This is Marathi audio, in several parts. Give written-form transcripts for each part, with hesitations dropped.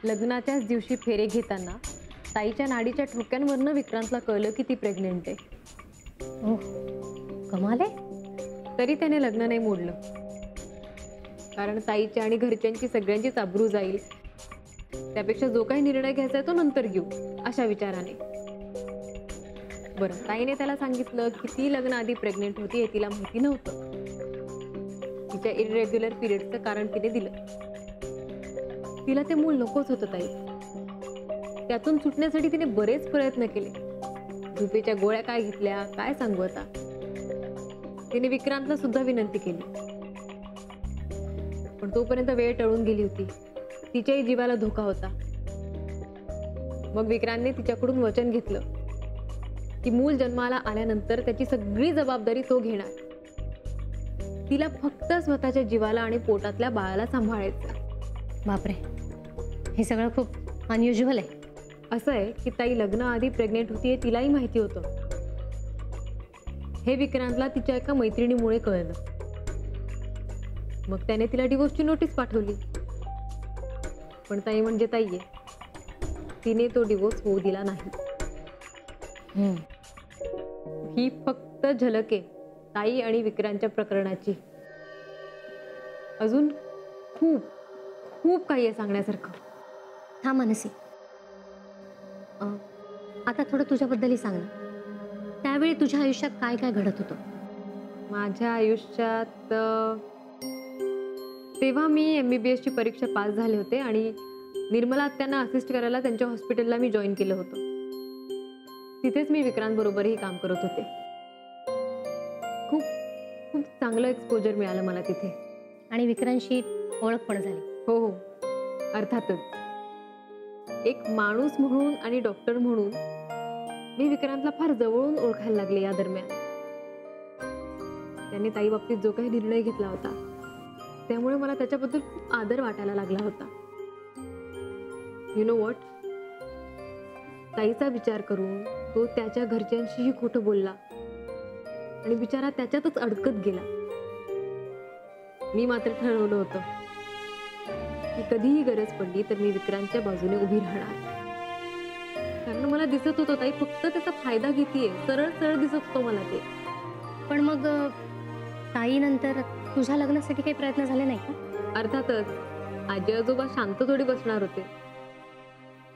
लग्नाच्याच दिवशी फेरे घेताना ताईच्या नाडीच्या ठोक्यांवरनं विक्रांतला कळलं की ती प्रेग्नेंट आहे. ओह, कमाल आहे. तरी त्याने लग्न नाही मोडलं, कारण ताईच्या आणि घरच्यांची सगळ्यांचीच अब्रू जाईल, त्यापेक्षा जो काही निर्णय घ्यायचा तो नंतर घेऊ अशा विचाराने. बरं, ताईने त्याला सांगितलं की ती लग्न आधी प्रेग्नेंट होती हे तिला माहिती नव्हतं. तिच्या इरेग्युलर पिरियडचं कारण तिने दिलं. तिला ते मूल नकोच होतं ताई. त्यातून सुटण्यासाठी तिने बरेच प्रयत्न केले. झोपेच्या गोळ्या काय घेतल्या काय सांगू आता. तिने विक्रांतला सुद्धा विनंती केली, पण तोपर्यंत वेळ टळून गेली होती. तिच्याही जीवाला धोका होता. मग विक्रांतने तिच्याकडून वचन घेतलं की मूल जन्माला आल्यानंतर त्याची सगळी जबाबदारी तो घेणार. तिला फक्त स्वतःच्या जीवाला आणि पोटातल्या बाळाला सांभाळायचं. बापरे, हे सगळं खूप अनयुज्युअल आहे. असं आहे की ताई लग्न आधी प्रेग्नेंट होती हे तिलाही माहिती होतं. हे विक्रांतला तिच्या एका मैत्रिणीमुळे कळलं. मग त्याने तिला डिवोर्सची नोटीस पाठवली. पण ताई म्हणजे ताई आहे, तिने तो डिवोर्स होऊ दिला नाही. ही फक्त झलक आहे ताई आणि विक्रांतच्या प्रकरणाची. अजून खूप खूप काही आहे सांगण्यासारखं. हा मनसी, आता थोडं तुझ्याबद्दलही सांग ना. त्यावेळी तुझ्या आयुष्यात काय काय घडत होतं? माझ्या आयुष्यात तेव्हा मी MBBS ची परीक्षा पास झाले होते आणि निर्मला त्यांना असिस्ट करायला त्यांच्या हॉस्पिटलला मी जॉईन केलं होतं. तिथेच मी विक्रांत बरोबरही काम करत होते. खूप खूप चांगलं एक्सपोजर मिळालं मला तिथे. आणि विक्रांतशी ओळख पण झाली? हो हो, अर्थातच. एक माणूस म्हणून आणि डॉक्टर म्हणून मी विक्रांतला फार जवळून ओळखायला लागले या दरम्यान. त्याने ताई बाबतीत जो काही निर्णय घेतला होता त्यामुळे मला त्याच्याबद्दल खूप आदर वाटायला लागला होता. यु नो व्हॉट, ताईचा विचार करून तो त्याच्या घरच्यांशीही खोटं बोलला आणि बिचारा त्याच्यातच अडकत गेला. मी मात्र ठरवलं होतं की कधीही गरज पडली तर मी विक्रांतच्या बाजूने उभी राहणार. कारण मला दिसत होतं ताई फक्त त्याचा फायदा घेतीये. सरळ सरळ दिसत होतं मला ते. पण मग ताईनंतर तुझ्या लग्नासाठी काही प्रयत्न झाले नाही का? अर्थातच. आजी आजोबा शांत थोडी बसणार होते.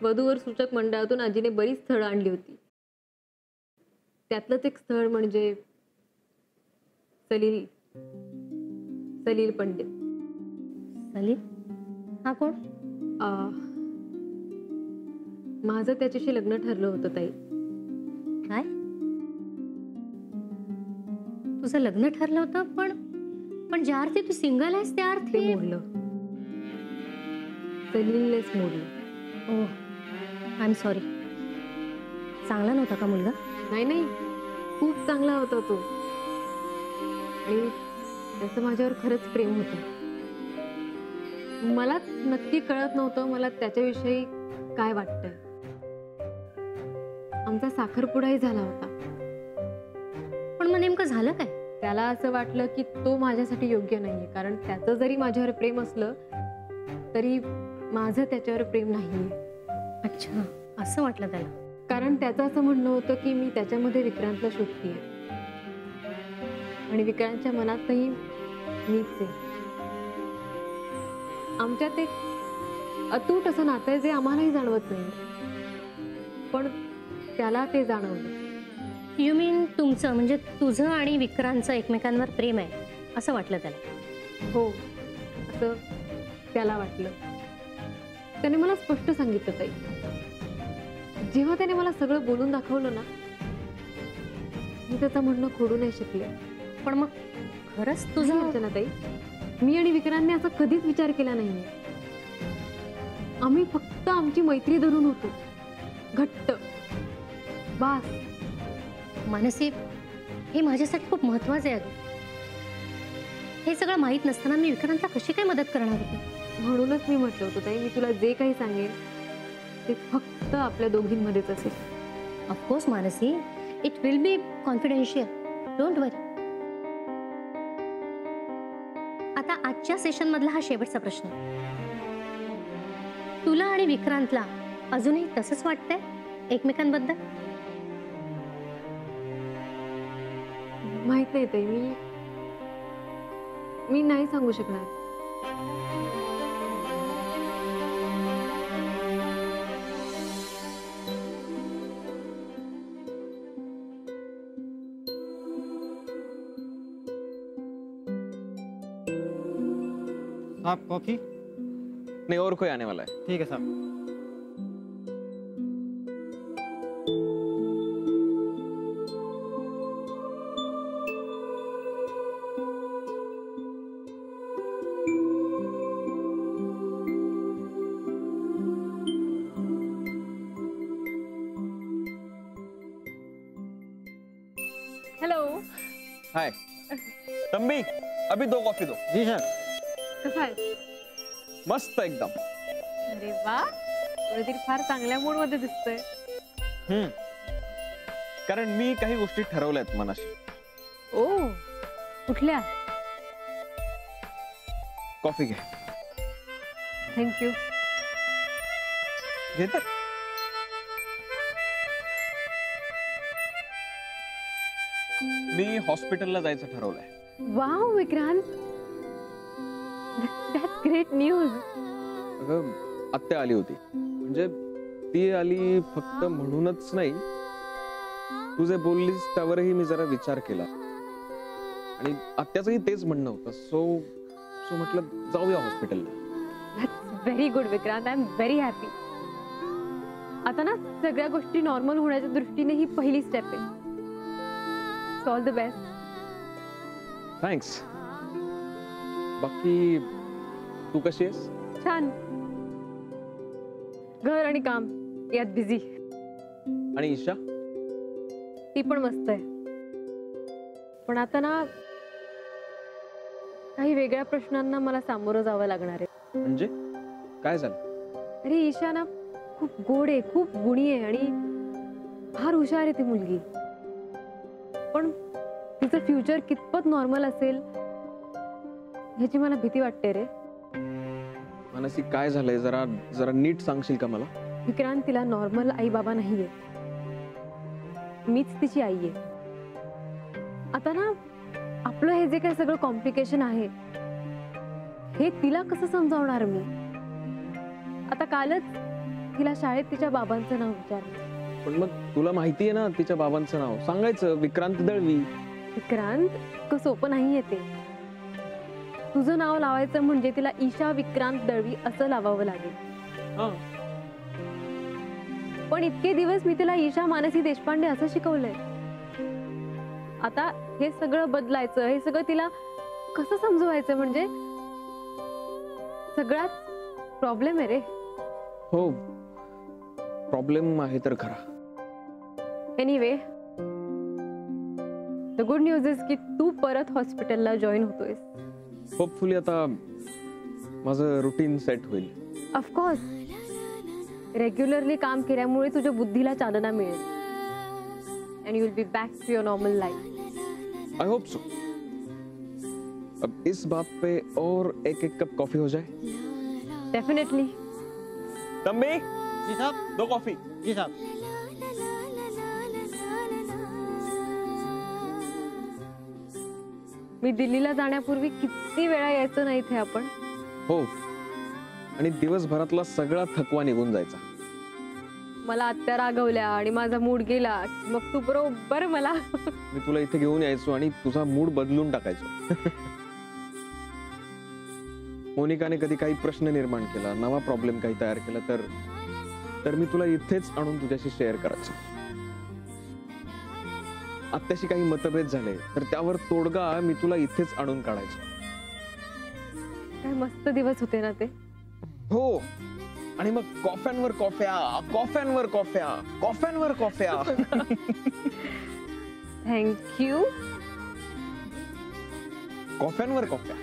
वधूवर सूचक मंडळातून आजीने बरीच स्थळं आणली होती. त्यातलंच एक स्थळ म्हणजे सलील पंडित. सलील हा कोण? माझं त्याच्याशी लग्न ठरलं होतं ताई. काय? तुझं लग्न ठरलं होतं? पण ज्या अर्थी तू सिंगल आहेस त्या अर्थी ते मोडलं. सलीलनेच मोडलं. ओह, आय एम सॉरी. चांगला नव्हता का मुलगा? नाही नाही, खूप चांगला होता तो. आणि त्याचं माझ्यावर खरंच प्रेम होतं. मला नक्की कळत नव्हतं मला त्याच्याविषयी काय वाटतंय. आमचा साखरपुडाही झाला होता. पण मग नेमकं झालं काय? त्याला असं वाटलं की तो माझ्यासाठी योग्य नाहीये, कारण त्याचं जरी माझ्यावर प्रेम असलं तरी माझं त्याच्यावर प्रेम नाहीये. अच्छा, असं वाटलं त्याला? कारण त्याचं असं म्हणणं होतं की मी त्याच्यामध्ये विक्रांतला शोधतीये आणि विक्रांतच्या मनातही मीच आहे. आमच्यात एक अतूट असं नातं आहे जे आम्हालाही जाणवत नाही, पण त्याला ते जाणवलं. यू मीन तुमचं म्हणजे तुझं आणि विक्रांतचं एकमेकांवर प्रेम आहे असं वाटलं त्याला? हो, असं त्याला वाटलं. त्याने मला स्पष्ट सांगितलं ताई. जेव्हा त्याने मला सगळं बोलून दाखवलं ना, मी त्याचं म्हणणं खोडू नाही शकले. पण मग खरंच तुझं? अर्चना ताई, मी आणि विक्रांतने असा कधीच विचार केला नाहीये. आम्ही फक्त आमची मैत्री धरून होतो घट्ट, बास. मानसी, हे माझ्यासाठी खूप महत्वाचं आहे. हे सगळं माहीत नसताना मी विक्रांतला कशी काय मदत करणार होती? म्हणूनच मी म्हटलं होतं ताई, मी तुला जे काही सांगेन ते फक्त आपल्या दोघींमध्येच असेल. Of course Manasi, it will be confidential, don't worry. आता आजच्या सेशन मधला हा शेवटचा प्रश्न. तुला आणि विक्रांतला अजूनही तसंच वाटतंय एकमेकांबद्दल? माहित नाही ते मी नाही सांगू शकणार. आप कॉफी? नहीं, और कोई आने वाला है. ठीक है साहब. हॅलो. हाय तंबी, अभी 2 कॉफी दो. जी सर. कसं आहे? मस्त एकदम. अरे वा, कोणीतरी फार चांगल्या मूड मध्ये दिसतोय. कारण मी काही गोष्टी ठरवल्यात मनाशी. ओ, कुठल्या? कॉफी घे. थँक्यू. घे तर. मी हॉस्पिटलला जायचं ठरवलंय. Wow Vikrant, that's great news. अगं, आत्या आली होती. म्हणजे ती आली फक्त म्हणूनच नाही, तू जे बोललीस त्यावरही मी जरा विचार केला आणि आत्याचंही तेच म्हणणं होतं. सो म्हटलं जाऊया हॉस्पिटलला. That's very good Vikrant. I am very happy. आता ना सगळ्या गोष्टी नॉर्मल होण्याच्या दृष्टीने ही पहिली स्टेप आहे. All the best. थँक्स. बाकी तू कशी आहेस? छान. घर आणि काम यात बिझी. आणि ईशा? ती पण मस्त आहे. पण आता ना काही वेगळ्या प्रश्नांना मला सामोरं जावं लागणार आहे. म्हणजे काय झालं? अरे ईशा ना खूप गोड आहे, खूप गुणी आहे आणि फार हुशार आहे ती मुलगी. पण तिचं फ्युचर कितपत नॉर्मल असेल ह्याची मला भीती वाटते रे. मानसी, काय झालंय? जरा जरा नीट सांगशील का मला? विक्रांत, तिला नॉर्मल आई बाबा नाहीये. मीच तिची आई आहे. आता ना आपलं हे जे काही सगळं कॉम्प्लिकेशन आहे हे तिला कसं समजावणार मी? आता कालच तिला शाळेत तिच्या बाबांचं नाव विचारलं. पण मग तुला माहितीये ना तिच्या बाबांचं नाव. सांगायचं, विक्रांत दळवी. विक्रांत, इतकं सोपं नाहीये ते. तुझं नाव लावायचं म्हणजे तिला ईशा विक्रांत दळवी असं लावावं लागेल. पण इतके दिवस मी तिला ईशा मानसी देशपांडे असं शिकवलंय. आता हे सगळं बदलायचं, हे सगळं तिला कसं समजवायचं? म्हणजे सगळ्यात प्रॉब्लेम आहे रे. हो, प्रॉब्लेम आहे तर खरा. Anyway, the good news is की तू परत हॉस्पिटलला जॉईन होतोयस. होपफुली आता माझं रुटीन सेट होईल. ऑफकोर्स, रेग्युलरली काम केल्यामुळे तुझ्या बुद्धीला चालना मिळेल. And you will be back to your normal life. I hope so. अब इस बात पे और एक कप कॉफी हो जाए. डेफिनेटली. तंबी, जी साहब. 2 कॉफी. जी साहब. मी दिल्लीला जाण्यापूर्वी किती वेळा यायचो ना इथे आपण. हो, आणि दिवसभरातला सगळा थकवा निघून जायचा. मला आत्या रागवल्या आणि माझा मूड गेला, मग तू बरोबर मला मी तुला इथे घेऊन यायचो आणि तुझा मूड बदलून टाकायचो. मोनिकाने कधी काही प्रश्न निर्माण केला, नवा प्रॉब्लेम काही तयार केला तर मी तुला इथेच आणून तुझ्याशी शेअर करायचो. आत्याशी काही मतभेद झाले तर त्यावर तोडगा मी तुला इथेच आणून काढायचो. काय मस्त दिवस होते ना ते. हो, आणि मग कॉफ्यांवर कॉफ्या, कॉफ्यांवर कॉफ्या, कॉफ्यांवर कॉफ्या. थँक्यू. कॉफ्यांवर कॉफ्या.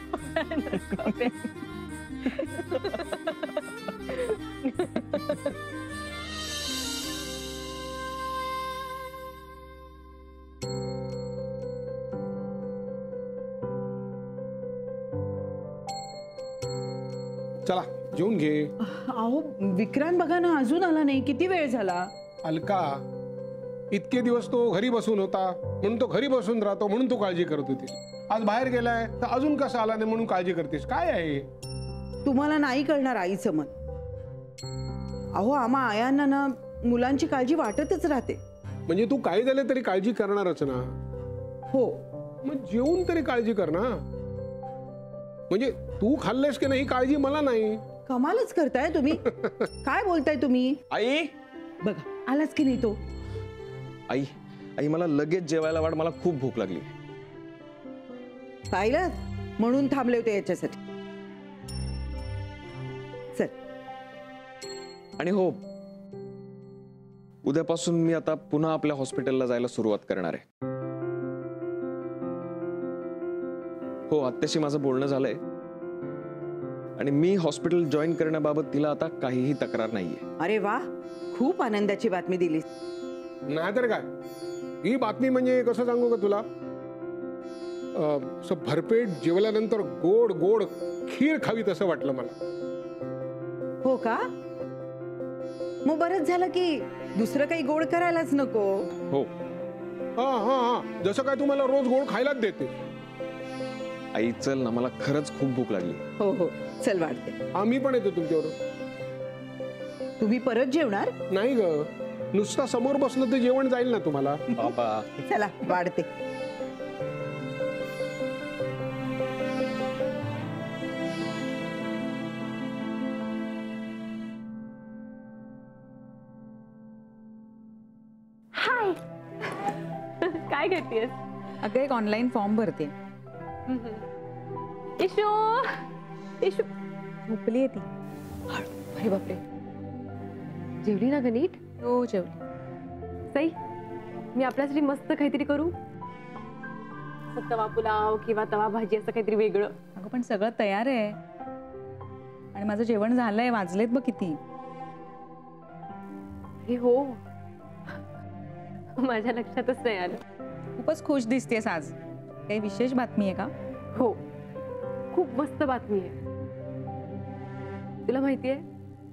चला जेवून घे. अहो विक्रांत बघा ना अजून आला नाही, किती वेळ झाला. अलका, इतके दिवस तो घरी बसून होता म्हणून तो घरी बसून राहतो म्हणून तू काळजी करत होतीस. आज बाहेर गेलाय तर अजून कसा आला नाही म्हणून काळजी करतेस. काय आहे? तुम्हाला नाही कळणार आईचं मन. अहो आम्हा आयांना ना मुलांची काळजी वाटतच राहते. म्हणजे तू काही झालं तरी काळजी करणारच ना. हो मग जेवून तरी काळजी कर ना. म्हणजे तू खाल्लेस की नाही काळजी मला नाही. कमालच करताय तुम्ही. काय बोलताय तुम्ही. आई बघा आलाच की नाही तो. आई आई मला लगेच जेवायला वाढ, मला खूप भूक लागली. पाहिलं म्हणून थांबले होते याच्यासाठी. चल. आणि हो, उद्यापासून मी आता पुन्हा आपल्या हॉस्पिटलला जायला सुरुवात करणार आहे. हो, आत्याशी माझं बोलणं झालंय आणि मी हॉस्पिटल जॉईन करण्याबाबत तिला आता काहीही तक्रार नाहीये. अरे वा, खूप आनंदाची बातमी दिली. नाहीतर काय, ही बातमी म्हणजे कसं सांगू का तुला, असं भरपेट जेवल्यानंतर गोड गोड खीर खावी तसं वाटलं मला. हो का. मग बरंच झालं की दुसरं काही गोड करायलाच नको. हो हा हा हा, जसं काय तुम्हाला रोज गोड खायलाच देते. आई चल ना, मला खरंच खूप भूक लागली. हो हो चल वाढते. आम्ही पण येतो तुमच्यावर. तुम्ही परत जेवणार. नाही ग, नुसता समोर बसलं तर जेवण जाईल ना तुम्हाला. बाबा चला वाढते. हाय. काय करतेस. अगं एक ऑनलाईन फॉर्म भरते. इशू इशू झोपली आहे ती. अरे बापरे. जेवली ना ग नीट. हो जेवली. सई, मी आपल्यासाठी मस्त काहीतरी करू. तवा पुलाव किंवा तवा भाजी असं काहीतरी वेगळं. अगं पण सगळं तयार आहे आणि माझं जेवण झालंय. वाजलेत बघ किती. हे हो, माझ्या लक्षातच नाही आलं. खूपच खुश दिसतेस आज. काही विशेष बातमी आहे का? हो, खूप मस्त बातमी आहे. तुला माहितीये,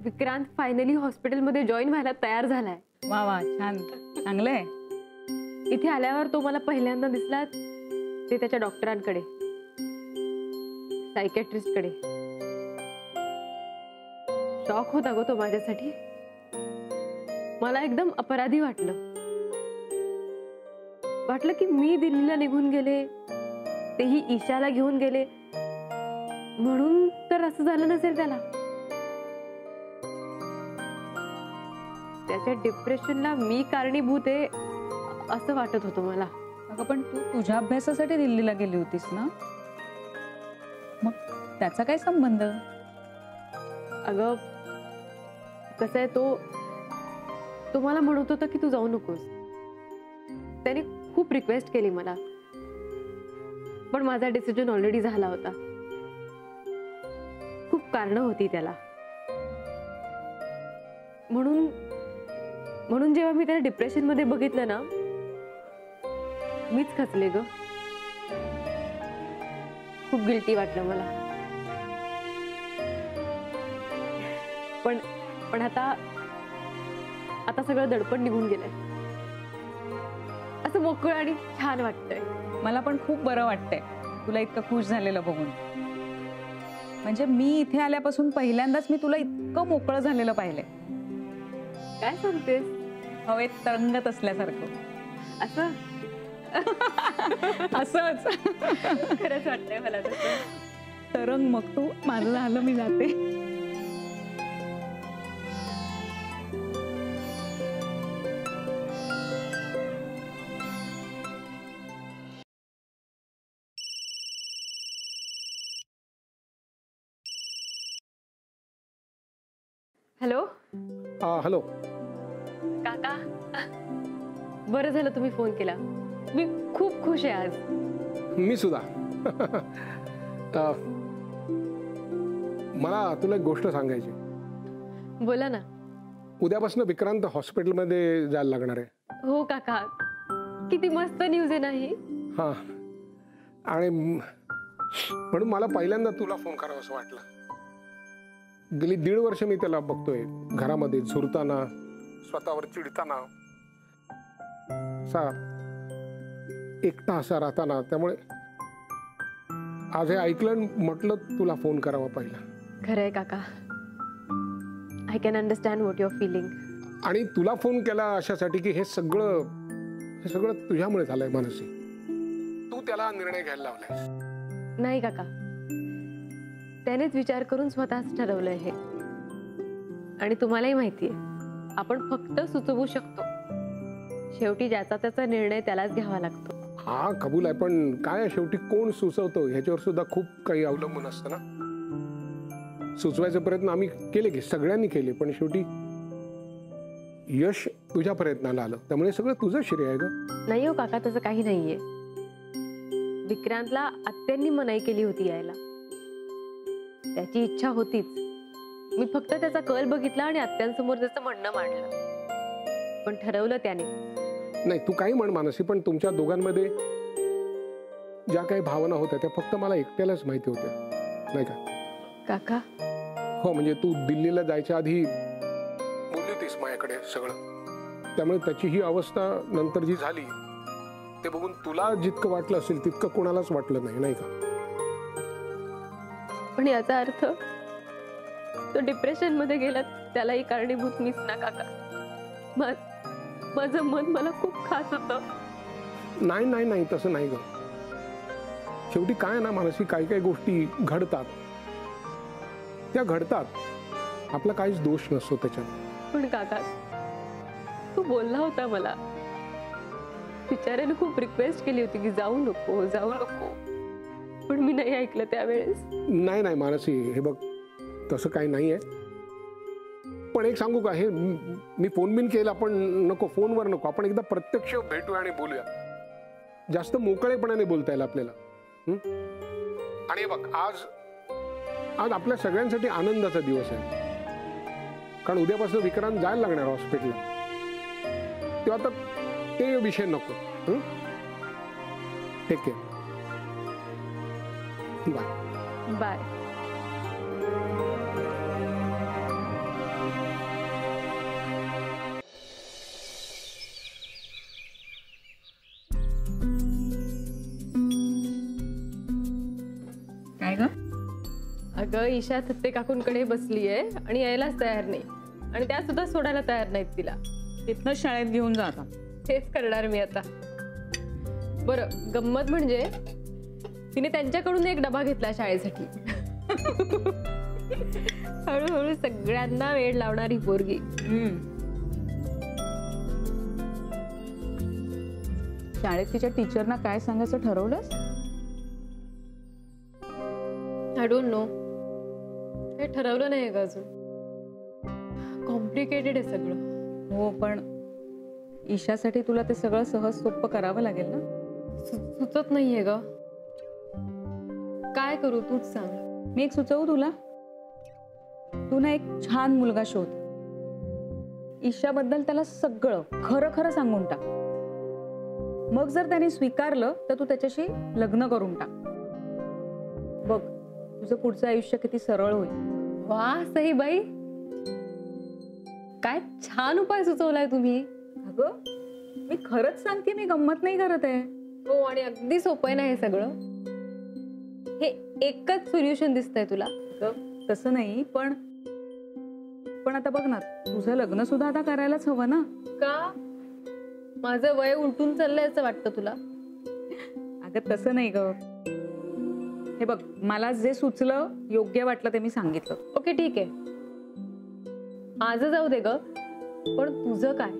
विक्रांत फायनली हॉस्पिटलमध्ये जॉईन व्हायला तयार झालाय. वा वा, छान, चांगलंय. इथे आल्यावर तो मला पहिल्यांदा दिसला ते त्याच्या डॉक्टरांकडे, सायकॅट्रिस्टकडे. शॉक होता गो तो माझ्यासाठी. मला एकदम अपराधी वाटलं की मी दिल्लीला निघून गेले, तेही ईशाला घेऊन गेले म्हणून तर असं झालं नसेल त्याला. त्याच्या डिप्रेशनला मी कारणीभूत आहे असं वाटत होतं मला. अगं पण तू तुझ्या अभ्यासासाठी दिल्लीला गेली होतीस ना, मग त्याचा काय संबंध? अगं कसं आहे, तो मला म्हणत होता की तू जाऊ नकोस. त्याने खूप रिक्वेस्ट केली मला, पण माझा डिसिजन ऑलरेडी झाला होता. खूप कारणं होती त्याला. म्हणून जेव्हा मी त्याला डिप्रेशन मध्ये बघितलं ना, मीच खचले ग. खूप गिल्टी वाटलं मला. पण आता सगळं दडपण निघून गेलंय. असं मोकळं आणि छान वाटतंय. मला पण खूप बरं वाटतंय तुला इतकं खुश झालेलं बघून. म्हणजे मी इथे आल्यापासून पहिल्यांदाच मी तुला इतकं मोकळं झालेलं पाहिलंय. काय सांगतेस. हवेत तरंगत असल्यासारखं. असं असंच खरंच वाटतंय मला तसं. तरंग मग तू. माझं झालं, मी जाते. Hello hello. काका, बरं झालं तुम्ही फोन केला. मी खूप खुश आहे आज. मी सुद्धा. मला तुला एक गोष्ट सांगायची. बोला ना. उद्यापासून विक्रांत हॉस्पिटलमध्ये जायला लागणार आहे. हो काका, किती मस्त न्यूज आहे नाही. हा, आणि म्हणून मला पहिल्यांदा तुला फोन करावं असं वाटलं. गेली 1.5 वर्ष मी त्याला बघतोय घरामध्ये झुरताना, स्वतःवर चिडताना, असा एकटा असा राहताना. त्यामुळे आज हे ऐकलं आणि म्हटलं तुला फोन करावा पहिला. खरंय काका, I can understand what your feeling. आणि तुला फोन केला अशासाठी की हे सगळं तुझ्यामुळे झालंय मानसी. तू त्याला निर्णय घ्यायला लावलाय. नाही काका, त्यानेच विचार करून स्वतःच ठरवलंय हे. आणि तुम्हालाही माहितीये, आपण फक्त सुचवू शकतो. शेवटी ज्याचा त्याचा निर्णय त्यालाच घ्यावा लागतो. हा कबूल आहे, पण काय शेवटी कोण सुचवतो ह्याच्यावर सुद्धा खूप काही अवलंबून असतं ना. सुचवायचे प्रयत्न आम्ही केले की सगळ्यांनी केले, पण शेवटी यश तुझ्या प्रयत्नाला आलं. त्यामुळे सगळं तुझं श्रेय आहे ग. नाही हो काका, तसं काही नाहीये. विक्रांतला आत्यांनी मनाई केली होती यायला. त्याची इच्छा होतीच. मी फक्त त्याचा कल बघितला आणि आत्यांसमोर त्याचं म्हणणं मांडलं. पण ठरवलं त्याने. नाही तू काही म्हण मानसी, पण तुमच्या दोघांमध्ये ज्या काही भावना होत्या त्या फक्त मला एकट्यालाच माहिती होत्या, नाही का काका? हो, म्हणजे तू दिल्लीला जायच्या आधी बोलली होतीस माझ्याकडे सगळं. त्यामुळे त्याची ही अवस्था नंतर जी झाली ते बघून तुला जितकं वाटलं असेल तितकं कोणालाच वाटलं नाही, नाही का? पण याचा अर्थ तो डिप्रेशन मध्ये गेला त्यालाही कारणीभूत मीच ना काका? माझं मन मला खूप खास होतं. नाही नाही नाही, तसं नाही ग. शेवटी काय ना मानसी, काही काही गोष्टी घडतात, त्या घडतात. आपला काहीच दोष नसतो त्याच्यात. पण काका, तू बोलला होता मला, बिचाऱ्याने खूप रिक्वेस्ट केली होती की जाऊ नको जाऊ नको, पण मी नाही ऐकलं त्यावेळेस. नाही नाही मानसी, हे बघ तसं काही नाहीये. पण एक सांगू का, हे मी फोन बिन केला, पण नको, फोनवर नको. आपण एकदा प्रत्यक्ष भेटूया आणि बोलूया. जास्त मोकळेपणाने बोलता येईल आपल्याला. आणि हे बघ, आज आपल्या सगळ्यांसाठी आनंदाचा दिवस आहे. कारण उद्यापासून विक्रांत जायला लागणार हॉस्पिटलला. तेव्हा आता ते विषय नको. Take care. Bye bye. काय ग? अगं, ईशा सत्ते काकूंकडे बसलीये आणि यायलाच तयार नाही. आणि त्या सुद्धा सोडायला तयार नाहीत तिला. तिथनं शाळेत घेऊन जा आता. तेच करणार मी आता. बरं, गंमत म्हणजे तिने त्यांच्याकडून एक डबा घेतला शाळेसाठी. हळूहळू सगळ्यांना वेळ लावणारी पोरगी. शाळेत तिच्या टीचरना काय सांगायचं ठरवलंस? आय डोंट नो, हे ठरवलं नाही का अजून. कॉम्प्लिकेटेड आहे सगळं. हो, पण ईशासाठी तुला ते सगळं सहज सोपं करावं लागेल ना. सुचत नाहीये ग. काय करू तूच सांग. मी एक सुचवू तुला? तू ना एक छान मुलगा शोध. ईशाबद्दल त्याला सगळं खरं खरं सांगून टाक. मग जर त्याने स्वीकारलं तर तू त्याच्याशी लग्न करून टाक. बघ, तुझं पुढचं आयुष्य किती सरळ होईल. वा सई बाई, काय छान उपाय सुचवलाय तुम्ही. अगं, मी खरंच सांगते, मी गंमत नाही करत आहे. हो, आणि अगदी सोपं आहे ना हे सगळं. हे एकच सोल्युशन दिसतंय तुला? तसं नाही, पण आता बघ ना, तुझं लग्न सुद्धा आता करायलाच हवं ना. का? माझं वय उलटून चाललंय असं वाटतं तुला? अगं तसं नाही ग. हे बघ, मला जे सुचलं, योग्य वाटलं ते मी सांगितलं. ओके ठीक आहे, माझं जाऊ दे ग. पण तुझं काय?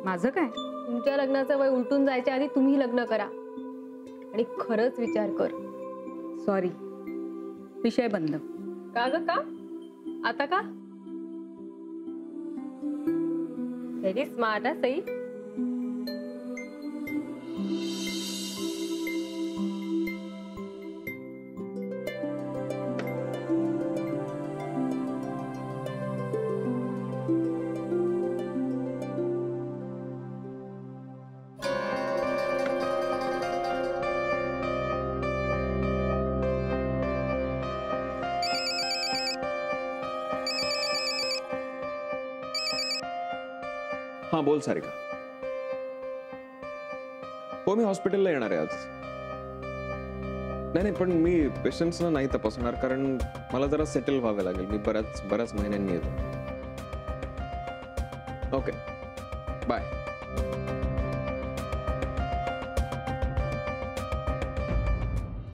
माझं काय? तुमच्या लग्नाचं वय उलटून जायच्या आधी तुम्ही लग्न करा आणि खरंच विचार कर. सॉरी, विषय बंद. का ग? का आता? का? व्हेरी स्मार्ट आहे सई. हा बोल सारिका. हो मी हॉस्पिटलला येणार आहे आज. नाही पण मी पेशंट्सना नाही तपासणार कारण मला जरा सेटल व्हावं लागेल. मी बऱ्याच महिन्यांनी येतो. Okay bye.